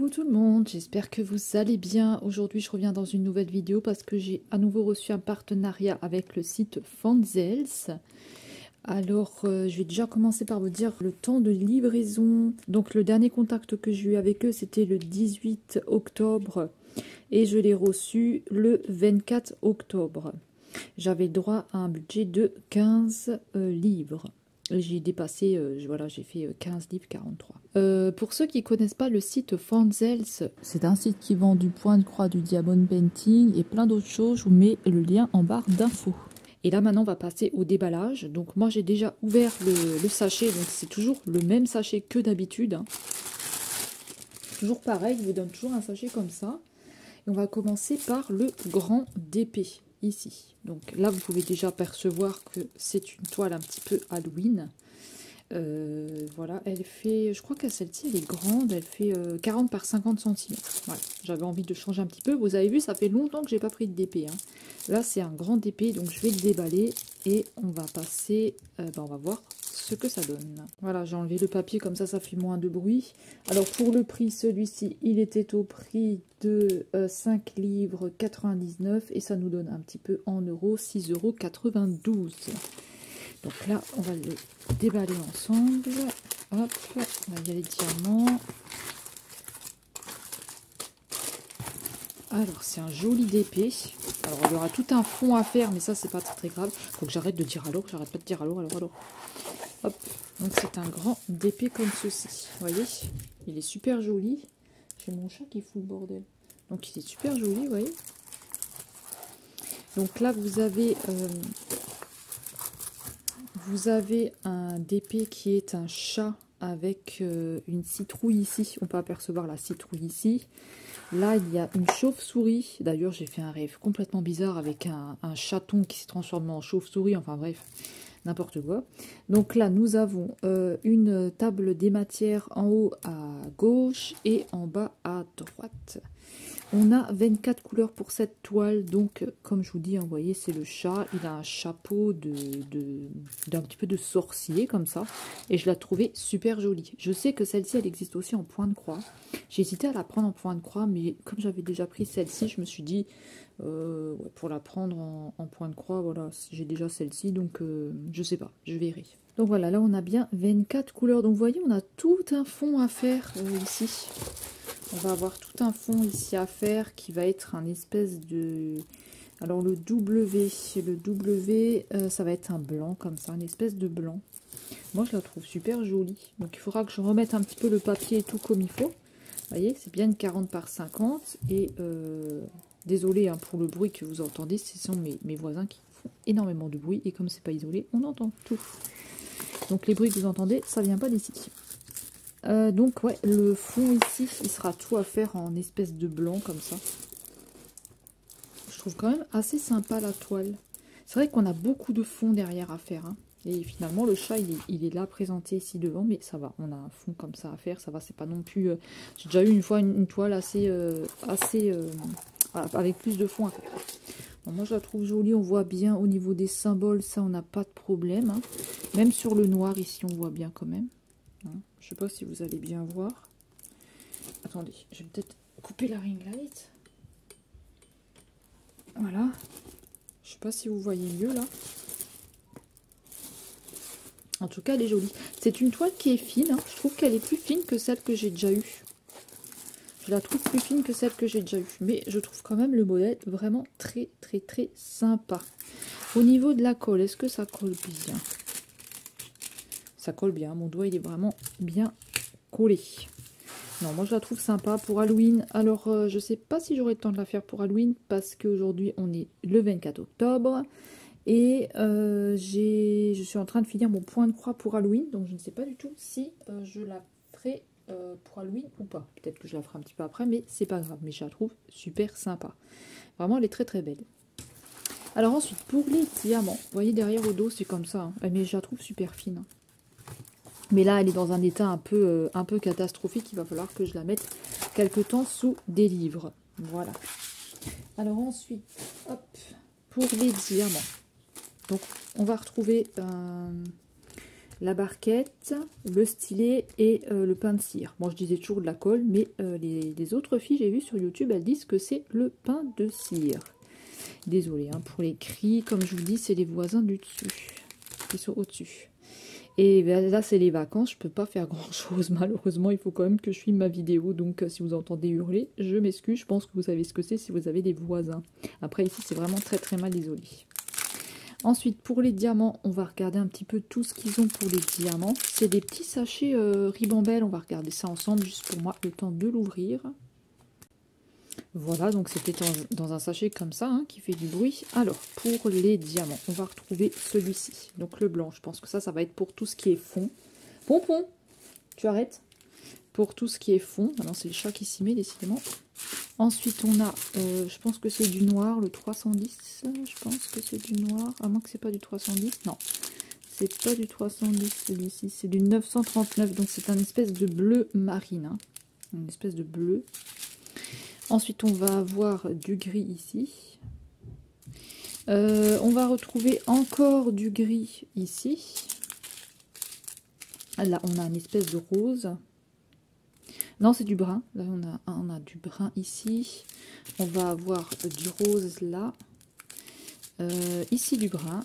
Coucou tout le monde, j'espère que vous allez bien. Aujourd'hui je reviens dans une nouvelle vidéo parce que j'ai à nouveau reçu un partenariat avec le site Fanzels. Alors je vais déjà commencer par vous dire le temps de livraison. Donc le dernier contact que j'ai eu avec eux c'était le 18 octobre et je l'ai reçu le 24 octobre. J'avais droit à un budget de 15 livres. J'ai dépassé, voilà, j'ai fait 15 livres 43. Pour ceux qui ne connaissent pas le site Fanzels, c'est un site qui vend du point de croix, du diamond painting et plein d'autres choses. Je vous mets le lien en barre d'infos. Et là maintenant on va passer au déballage. Donc moi j'ai déjà ouvert le sachet, donc c'est toujours le même sachet que d'habitude. Hein. Toujours pareil, il vous donne toujours un sachet comme ça. Et on va commencer par le grand DP. Ici, donc là vous pouvez déjà percevoir que c'est une toile un petit peu Halloween. Voilà, elle fait, je crois que celle-ci elle est grande, elle fait 40 par 50 cm. Voilà, j'avais envie de changer un petit peu. Vous avez vu, ça fait longtemps que j'ai pas pris de DP. Hein. Là c'est un grand DP, donc je vais le déballer et on va passer, on va voir ce que ça donne. Voilà, j'ai enlevé le papier, comme ça fait moins de bruit. Alors pour le prix, celui-ci, il était au prix de 5 livres 99 et ça nous donne un petit peu en euros, 6,92 €. Donc là, on va le déballer ensemble. Hop, on va y aller diamants. Alors, c'est un joli DP. Alors, il y aura tout un fond à faire, mais ça, c'est pas très grave. Faut que j'arrête de dire alors, j'arrête pas de dire alors. Hop, donc c'est un grand DP comme ceci. Vous voyez, il est super joli. J'ai mon chat qui fout le bordel. Donc, il est super joli, vous voyez. Donc là, vous avez un DP qui est un chat avec une citrouille ici. On peut apercevoir la citrouille ici. Là, il y a une chauve-souris. D'ailleurs, j'ai fait un rêve complètement bizarre avec un chaton qui s'est transformé en chauve-souris. Enfin bref, n'importe quoi. Donc là, nous avons une table des matières en haut à gauche et en bas à droite. On a 24 couleurs pour cette toile, donc comme je vous dis, vous voyez, c'est le chat. Il a un chapeau d'un petit peu de sorcier comme ça, et je la trouvais super jolie. Je sais que celle-ci, elle existe aussi en point de croix. J'ai hésité à la prendre en point de croix, mais comme j'avais déjà pris celle-ci, je me suis dit, ouais, pour la prendre en point de croix, voilà, j'ai déjà celle-ci, donc je sais pas, je verrai. Donc voilà, là on a bien 24 couleurs, donc vous voyez, on a tout un fond à faire ici. On va avoir tout un fond ici à faire qui va être un espèce de... Alors le W, ça va être un blanc comme ça, une espèce de blanc. Moi je la trouve super jolie. Donc il faudra que je remette un petit peu le papier et tout comme il faut. Vous voyez, c'est bien une 40 par 50. Et désolé hein, pour le bruit que vous entendez, ce sont mes voisins qui font énormément de bruit. Et comme c'est pas isolé, on entend tout. Donc les bruits que vous entendez, ça vient pas d'ici. Donc ouais, le fond ici, il sera tout à faire en espèce de blanc comme ça. Je trouve quand même assez sympa la toile. C'est vrai qu'on a beaucoup de fond derrière à faire. Hein. Et finalement, le chat, il est là présenté ici devant, mais ça va. On a un fond comme ça à faire, ça va. C'est pas non plus... J'ai déjà eu une fois une toile avec plus de fond à faire. Bon, moi, je la trouve jolie. On voit bien au niveau des symboles, ça, on n'a pas de problème. Hein. Même sur le noir, ici, on voit bien quand même. Hein. Je sais pas si vous allez bien voir. Attendez, je vais peut-être couper la ring light. Voilà. Je sais pas si vous voyez mieux là. En tout cas, elle est jolie. C'est une toile qui est fine. Hein. Je trouve qu'elle est plus fine que celle que j'ai déjà eue. Je la trouve plus fine que celle que j'ai déjà eue. Mais je trouve quand même le modèle vraiment très sympa. Au niveau de la colle, est-ce que ça colle bien? Ça colle bien. Mon doigt, il est vraiment bien collé. Non, moi je la trouve sympa pour Halloween. Alors, je sais pas si j'aurai le temps de la faire pour Halloween parce qu'aujourd'hui on est le 24 octobre et je suis en train de finir mon point de croix pour Halloween. Donc je ne sais pas du tout si je la ferai pour Halloween ou pas. Peut-être que je la ferai un petit peu après, mais c'est pas grave. Mais je la trouve super sympa. Vraiment, elle est très belle. Alors ensuite, pour les diamants, vous voyez derrière au dos, c'est comme ça. Hein. Mais je la trouve super fine. Hein. Mais là, elle est dans un état un peu catastrophique. Il va falloir que je la mette quelque temps sous des livres. Voilà. Alors ensuite, hop, pour les diamants. Donc, on va retrouver la barquette, le stylet et le pain de cire. Bon, je disais toujours de la colle, mais les autres filles, j'ai vu sur YouTube, elles disent que c'est le pain de cire. Désolée hein, pour les cris, comme je vous dis, c'est les voisins du dessus, qui sont au-dessus. Et ben, là, c'est les vacances, je peux pas faire grand-chose, malheureusement, il faut quand même que je filme ma vidéo, donc si vous entendez hurler, je m'excuse, je pense que vous savez ce que c'est si vous avez des voisins. Après, ici, c'est vraiment très très mal isolé. Ensuite, pour les diamants, on va regarder un petit peu tout ce qu'ils ont pour les diamants. C'est des petits sachets Ribambelle, on va regarder ça ensemble, juste pour moi, le temps de l'ouvrir. Voilà, donc c'était dans un sachet comme ça, hein, qui fait du bruit. Alors, pour les diamants, on va retrouver celui-ci. Donc le blanc, je pense que ça va être pour tout ce qui est fond. Pompon, tu arrêtes. Pour tout ce qui est fond. Ah non, c'est le chat qui s'y met, décidément. Ensuite, on a, je pense que c'est du noir, le 310. Je pense que c'est du noir, à moins que c'est pas du 310. Non, c'est pas du 310 celui-ci, c'est du 939. Donc c'est un espèce de bleu marine. Hein. Une espèce de bleu. Ensuite, on va avoir du gris ici. On va retrouver encore du gris ici. Là, on a une espèce de rose. Non, c'est du brun. Là, on a du brun ici. On va avoir du rose là. Ici, du brun.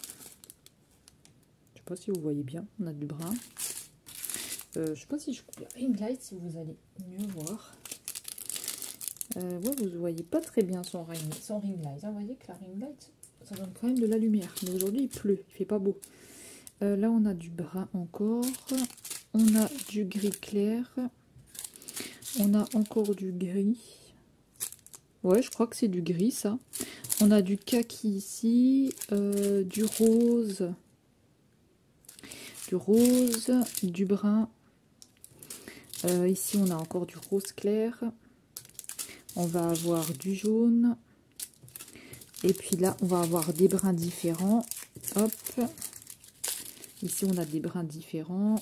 Je sais pas si vous voyez bien. On a du brun. Je sais pas si je coupe la ring light, si vous allez mieux voir. Ouais, vous ne voyez pas très bien son ring light. Hein. Vous voyez que la ring light, ça donne quand même de la lumière. Mais aujourd'hui, il pleut. Il fait pas beau. Là, on a du brun encore. On a du gris clair. On a encore du gris. Ouais, je crois que c'est du gris, ça. On a du kaki ici. Du rose. Du brun. Ici, on a encore du rose clair. On va avoir du jaune. Et puis là, on va avoir des brins différents. Hop. Ici, on a des brins différents.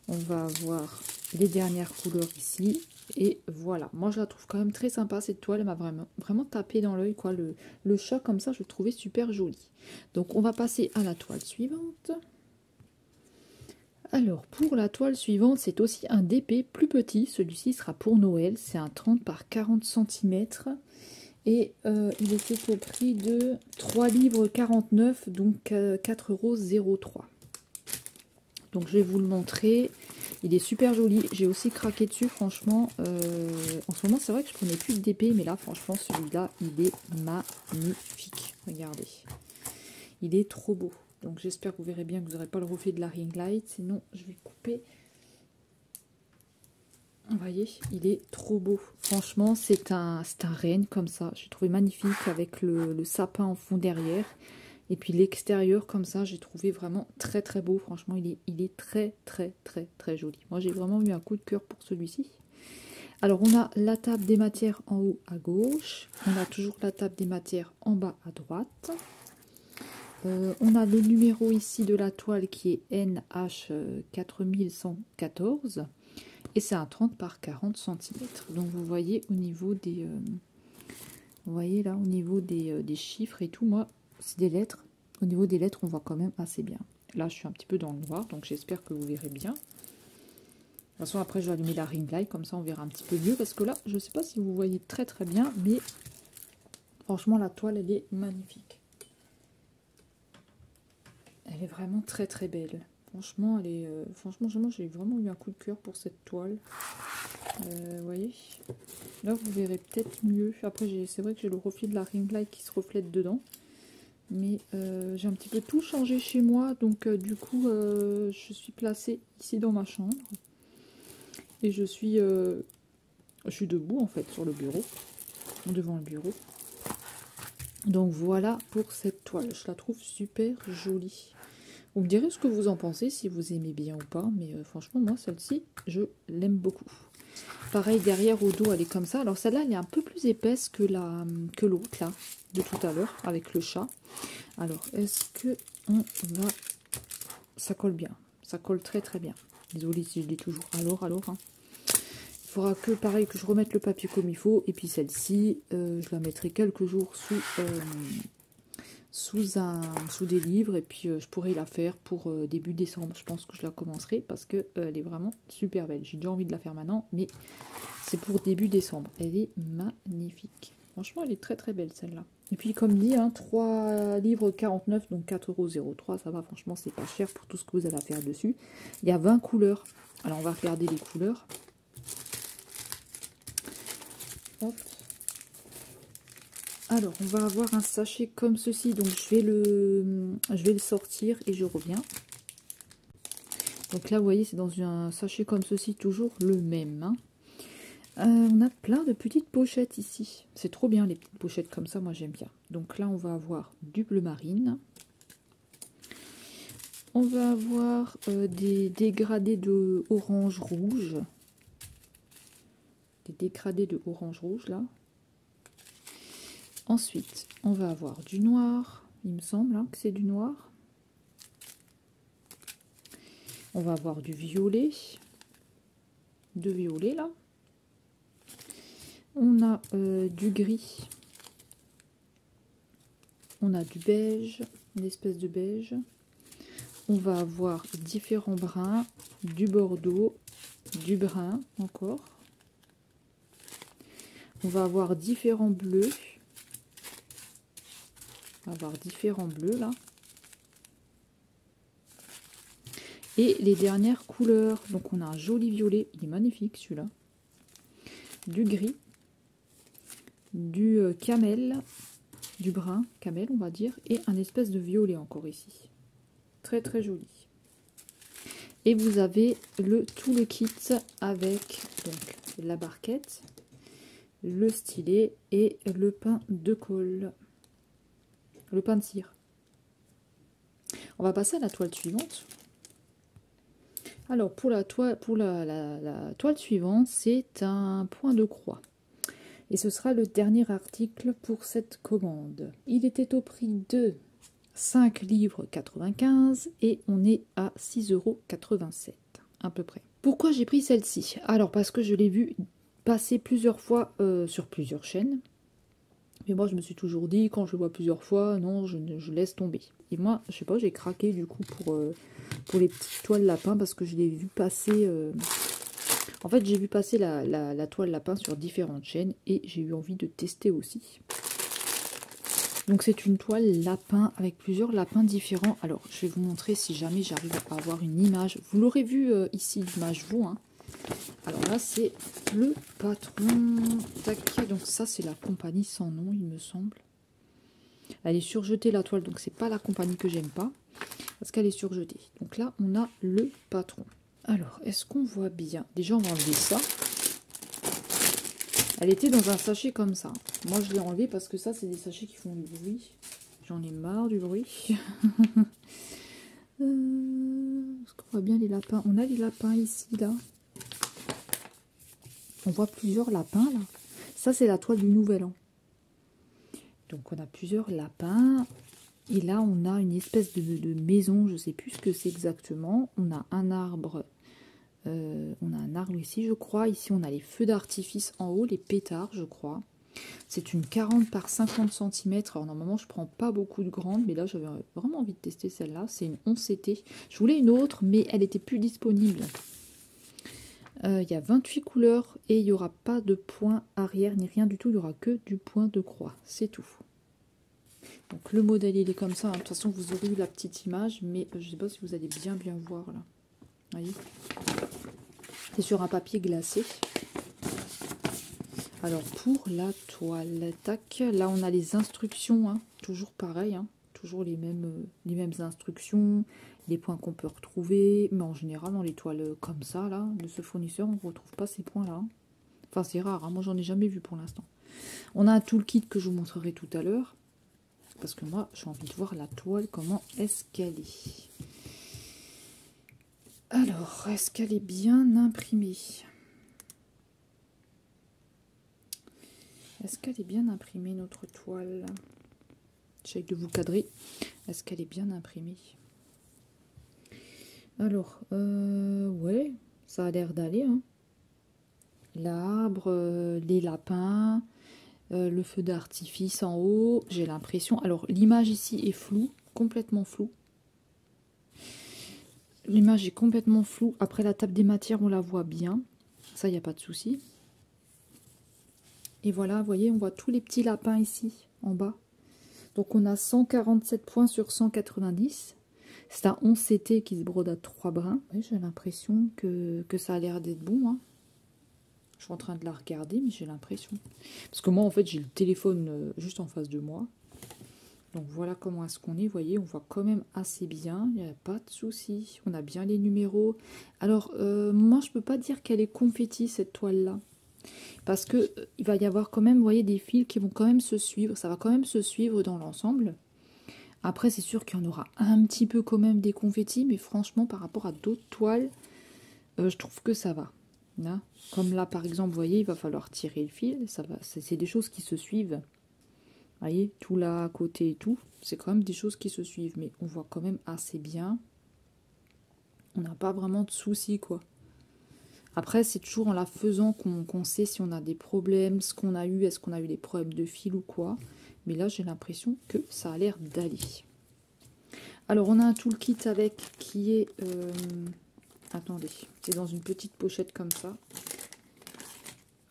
On va avoir les dernières couleurs ici. Et voilà, moi je la trouve quand même très sympa cette toile, elle m'a vraiment tapé dans l'œil quoi, le chat comme ça je le trouvais super joli. Donc on va passer à la toile suivante. Alors pour la toile suivante, c'est aussi un DP plus petit, celui-ci sera pour Noël, c'est un 30 par 40 cm et il était au prix de 3,49 livres, donc 4,03 €. Donc je vais vous le montrer. Il est super joli. J'ai aussi craqué dessus, franchement. En ce moment, c'est vrai que je prenais plus de DP, mais là, franchement, celui-là, il est magnifique. Regardez. Il est trop beau. Donc j'espère que vous verrez bien que vous n'aurez pas le reflet de la ring light. Sinon, je vais couper. Vous voyez, il est trop beau. Franchement, c'est un renne comme ça. J'ai trouvé magnifique avec le sapin en fond derrière. Et puis l'extérieur comme ça, j'ai trouvé vraiment très très beau. Franchement, il est très très très très joli. Moi, j'ai vraiment eu un coup de cœur pour celui-ci. Alors, on a la table des matières en haut à gauche. On a toujours la table des matières en bas à droite. On a le numéro ici de la toile qui est NH4114. Et c'est un 30 par 40 cm. Donc, vous voyez au niveau des... vous voyez là, au niveau des chiffres et tout, moi... c'est des lettres. Au niveau des lettres, on voit quand même assez bien. Là, je suis un petit peu dans le noir, donc j'espère que vous verrez bien. De toute façon, après, je vais allumer la ring light, comme ça, on verra un petit peu mieux. Parce que là, je ne sais pas si vous voyez très très bien, mais franchement, la toile, elle est magnifique. Elle est vraiment très très belle. Franchement, elle est, franchement, j'ai vraiment eu un coup de cœur pour cette toile. Vous voyez, là, vous verrez peut-être mieux. Après, c'est vrai que j'ai le reflet de la ring light qui se reflète dedans. Mais j'ai un petit peu tout changé chez moi, donc du coup je suis placée ici dans ma chambre et je suis debout en fait sur le bureau, devant le bureau. Donc voilà pour cette toile, je la trouve super jolie. Vous me direz ce que vous en pensez, si vous aimez bien ou pas, mais franchement moi celle-ci je l'aime beaucoup. Pareil derrière au dos elle est comme ça, alors celle-là elle est un peu plus épaisse que l'autre là, de tout à l'heure avec le chat. Alors, est-ce que on va... Ça colle bien. Ça colle très très bien. Désolée si je dis toujours alors. Hein. Il faudra que, pareil, que je remette le papier comme il faut. Et puis celle-ci, je la mettrai quelques jours sous des livres, et puis je pourrais la faire pour début décembre. Je pense que je la commencerai parce que elle est vraiment super belle. J'ai déjà envie de la faire maintenant, mais c'est pour début décembre. Elle est magnifique. Franchement, elle est très très belle celle-là. Et puis comme dit, hein, 3 livres 49, donc 4,03 €, ça va, franchement c'est pas cher pour tout ce que vous avez à faire dessus. Il y a 20 couleurs. Alors on va regarder les couleurs. Hop. Alors on va avoir un sachet comme ceci, donc je vais le sortir et je reviens. Donc là vous voyez c'est dans un sachet comme ceci, toujours le même, hein. On a plein de petites pochettes ici. C'est trop bien les petites pochettes comme ça, moi j'aime bien. Donc là on va avoir du bleu marine. On va avoir des dégradés de orange rouge. Des dégradés de orange rouge là. Ensuite on va avoir du noir. Il me semble hein, que c'est du noir. On va avoir du violet. De violet là. On a du gris. On a du beige, une espèce de beige. On va avoir différents bruns, du bordeaux, du brun encore. On va avoir différents bleus. On va avoir différents bleus là. Et les dernières couleurs. Donc on a un joli violet, il est magnifique celui-là. Du gris. Du camel, du brun, camel on va dire, et un espèce de violet encore ici. Très très joli. Et vous avez tout le kit avec donc la barquette, le stylet et le pain de colle. Le pain de cire. On va passer à la toile suivante. Alors pour la toile suivante, c'est un point de croix. Et ce sera le dernier article pour cette commande. Il était au prix de 5 livres 95 et on est à 6,87 € à peu près. Pourquoi j'ai pris celle-ci? Alors parce que je l'ai vue passer plusieurs fois sur plusieurs chaînes. Mais moi je me suis toujours dit, quand je vois plusieurs fois, non, je laisse tomber. Et moi, je sais pas, j'ai craqué du coup pour les petites toiles lapins parce que je l'ai vu passer... En fait, j'ai vu passer la toile lapin sur différentes chaînes et j'ai eu envie de tester aussi. Donc c'est une toile lapin avec plusieurs lapins différents. Alors, je vais vous montrer si jamais j'arrive à avoir une image. Vous l'aurez vu ici, l'image vous. Hein. Alors là, c'est le patron. Tac. Donc ça, c'est la compagnie sans nom, il me semble. Elle est surjetée la toile, donc c'est pas la compagnie que j'aime pas. Parce qu'elle est surjetée. Donc là, on a le patron. Alors, est-ce qu'on voit bien? Déjà, on va enlever ça. Elle était dans un sachet comme ça. Moi, je l'ai enlevé parce que ça, c'est des sachets qui font du bruit. J'en ai marre du bruit. Est-ce qu'on voit bien les lapins? On a les lapins ici, là. On voit plusieurs lapins, là. Ça, c'est la toile du Nouvel An. Donc, on a plusieurs lapins. Et là, on a une espèce de maison. Je ne sais plus ce que c'est exactement. On a un arbre... on a un arbre ici, je crois. Ici, on a les feux d'artifice en haut, les pétards, je crois. C'est une 40 par 50 cm. Alors, normalement, je prends pas beaucoup de grandes, mais là, j'avais vraiment envie de tester celle-là. C'est une 11 CT. Je voulais une autre, mais elle était plus disponible. Il y a 28 couleurs et il n'y aura pas de point arrière ni rien du tout. Il n'y aura que du point de croix. C'est tout. Donc, le modèle, il est comme ça. De toute façon, vous aurez eu la petite image, mais je ne sais pas si vous allez bien voir là. Vous voyez, c'est sur un papier glacé. Alors pour la toile, tac, là on a les instructions, hein, toujours pareil, hein, toujours les mêmes instructions, les points qu'on peut retrouver, mais en général dans les toiles comme ça, là, de ce fournisseur, on ne retrouve pas ces points-là. Enfin c'est rare, hein, moi j'en ai jamais vu pour l'instant. On a un toolkit que je vous montrerai tout à l'heure, parce que moi j'ai envie de voir la toile, comment est-ce qu'elle est. Alors, est-ce qu'elle est bien imprimée? Est-ce qu'elle est bien imprimée, notre toile? J'essaie de vous cadrer. Est-ce qu'elle est bien imprimée? Alors, ouais, ça a l'air d'aller. Hein. L'arbre, les lapins, Le feu d'artifice en haut, j'ai l'impression. Alors l'image ici est floue, complètement floue. L'image est complètement floue. Après la table des matières, on la voit bien. Ça, il n'y a pas de souci. Et voilà, vous voyez, on voit tous les petits lapins ici, en bas. Donc on a 147 points sur 190. C'est un 11 CT qui se brode à 3 brins. J'ai l'impression que ça a l'air d'être bon. Hein. Je suis en train de la regarder, mais j'ai l'impression. Parce que moi, en fait, j'ai le téléphone juste en face de moi. Donc voilà comment est-ce qu'on est. Vous voyez, on voit quand même assez bien. Il n'y a pas de souci. On a bien les numéros. Alors, moi, je peux pas dire qu'elle est confetti, cette toile-là. Parce que il va y avoir quand même, vous voyez, des fils qui vont quand même se suivre. Ça va quand même se suivre dans l'ensemble. Après, c'est sûr qu'il y en aura un petit peu quand même des confettis. Mais franchement, par rapport à d'autres toiles, je trouve que ça va. Là, comme là, par exemple, vous voyez, il va falloir tirer le fil. Ça va, c'est des choses qui se suivent. Vous voyez, tout là à côté et tout, c'est quand même des choses qui se suivent, mais on voit quand même assez bien. On n'a pas vraiment de soucis, quoi. Après, c'est toujours en la faisant qu'on sait si on a des problèmes, ce qu'on a eu, est-ce qu'on a eu des problèmes de fil ou quoi. Mais là, j'ai l'impression que ça a l'air d'aller. Alors, on a un toolkit avec qui est... attendez, c'est dans une petite pochette comme ça.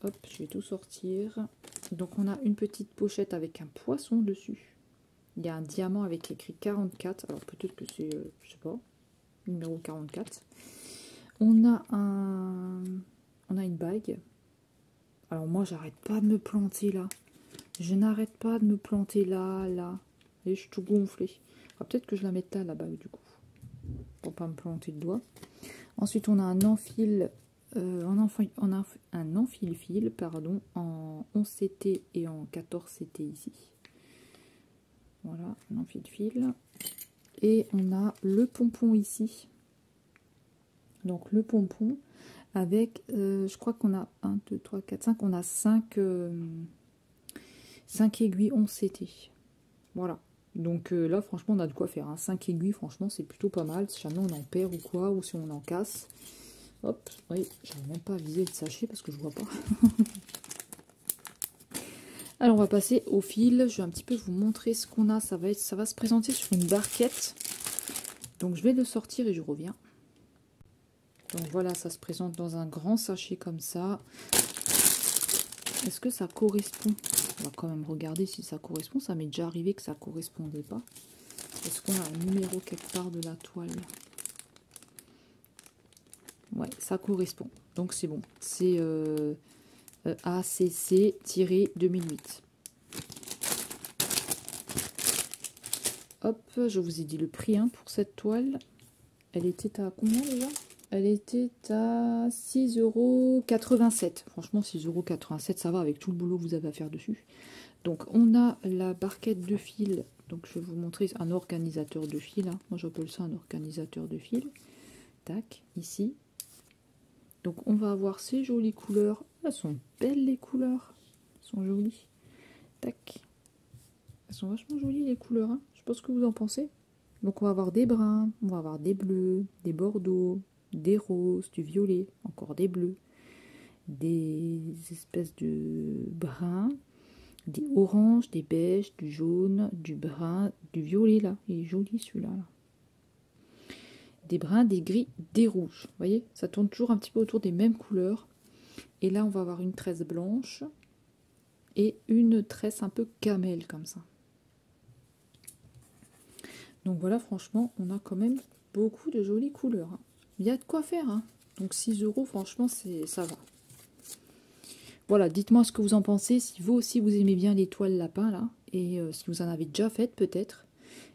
Hop, je vais tout sortir. Donc on a une petite pochette avec un poisson dessus. Il y a un diamant avec écrit 44. Alors peut-être que c'est, je sais pas, numéro 44. On a une bague. Alors moi j'arrête pas de me planter là. Je n'arrête pas de me planter là, là. Et je suis tout gonflée. Peut-être que je la mette là, la bague du coup. Pour pas me planter le doigt. Ensuite on a un enfil. Un enfile-fil, pardon, en 11 CT et en 14 CT ici. Voilà, un enfile-fil. Et on a le pompon ici. Donc le pompon avec, je crois qu'on a 1, 2, 3, 4, 5, on a 5 aiguilles 11 CT. Voilà. Donc là, franchement, on a de quoi faire. Hein. 5 aiguilles, franchement, c'est plutôt pas mal. Si jamais on en perd ou quoi, ou si on en casse. Hop, oui, j'avais même pas visé le sachet parce que je vois pas. Alors on va passer au fil. Je vais un petit peu vous montrer ce qu'on a. Ça va se présenter sur une barquette. Donc je vais le sortir et je reviens. Donc voilà, ça se présente dans un grand sachet comme ça. Est-ce que ça correspond? On va quand même regarder si ça correspond. Ça m'est déjà arrivé que ça correspondait pas. Est-ce qu'on a un numéro quelque part de la toile? Ouais, ça correspond. Donc c'est bon. C'est ACC-2008. Hop, je vous ai dit le prix hein, pour cette toile. Elle était à combien déjà? Elle était à 6,87 €. Franchement, 6,87 €, ça va avec tout le boulot que vous avez à faire dessus. Donc on a la barquette de fil. Donc je vais vous montrer un organisateur de fil. Hein. Moi j'appelle ça un organisateur de fil. Tac, ici. Donc on va avoir ces jolies couleurs. Elles sont belles les couleurs. Elles sont jolies. Tac. Elles sont vachement jolies les couleurs. Hein. Je sais pas ce que vous en pensez. Donc on va avoir des bruns, on va avoir des bleus, des bordeaux, des roses, du violet, encore des bleus, des espèces de bruns, des oranges, des beiges, du jaune, du brun, du violet là. Il est joli celui-là. Là. Des bruns, des gris, des rouges. Vous voyez, ça tourne toujours un petit peu autour des mêmes couleurs. Et là, on va avoir une tresse blanche et une tresse un peu camel comme ça. Donc voilà, franchement, on a quand même beaucoup de jolies couleurs. Hein. Il y a de quoi faire. Hein. Donc 6 €, franchement, ça va. Voilà, dites-moi ce que vous en pensez. Si vous aussi, vous aimez bien les toiles lapins, là. Et si vous en avez déjà faites, peut-être.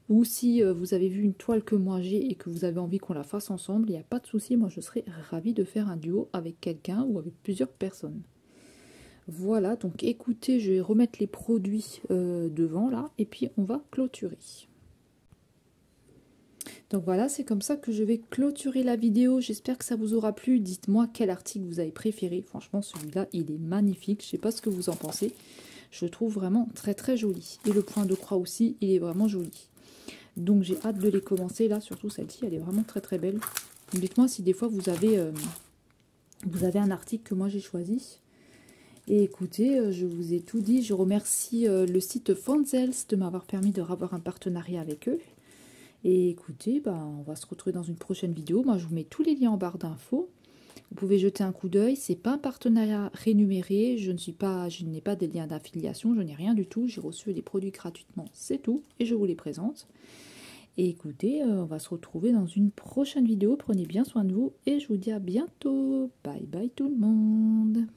Ou si vous avez vu une toile que moi j'ai et que vous avez envie qu'on la fasse ensemble, il n'y a pas de souci. Moi, je serais ravie de faire un duo avec quelqu'un ou avec plusieurs personnes. Voilà, donc écoutez, je vais remettre les produits devant, là. Et puis, on va clôturer. Donc voilà, c'est comme ça que je vais clôturer la vidéo. J'espère que ça vous aura plu. Dites-moi quel article vous avez préféré. Franchement, celui-là, il est magnifique. Je ne sais pas ce que vous en pensez. Je le trouve vraiment très très joli. Et le point de croix aussi, il est vraiment joli. Donc j'ai hâte de les commencer. Là, surtout celle-ci, elle est vraiment très très belle. Dites-moi si des fois vous avez un article que moi j'ai choisi. Et écoutez, je vous ai tout dit. Je remercie le site Fonzels de m'avoir permis de avoir un partenariat avec eux. Et écoutez, on va se retrouver dans une prochaine vidéo. Moi, je vous mets tous les liens en barre d'infos. Vous pouvez jeter un coup d'œil. C'est pas un partenariat rémunéré. Je n'ai pas des liens d'affiliation. Je n'ai rien du tout. J'ai reçu des produits gratuitement. C'est tout. Et je vous les présente. Et écoutez, on va se retrouver dans une prochaine vidéo. Prenez bien soin de vous. Et je vous dis à bientôt. Bye bye tout le monde.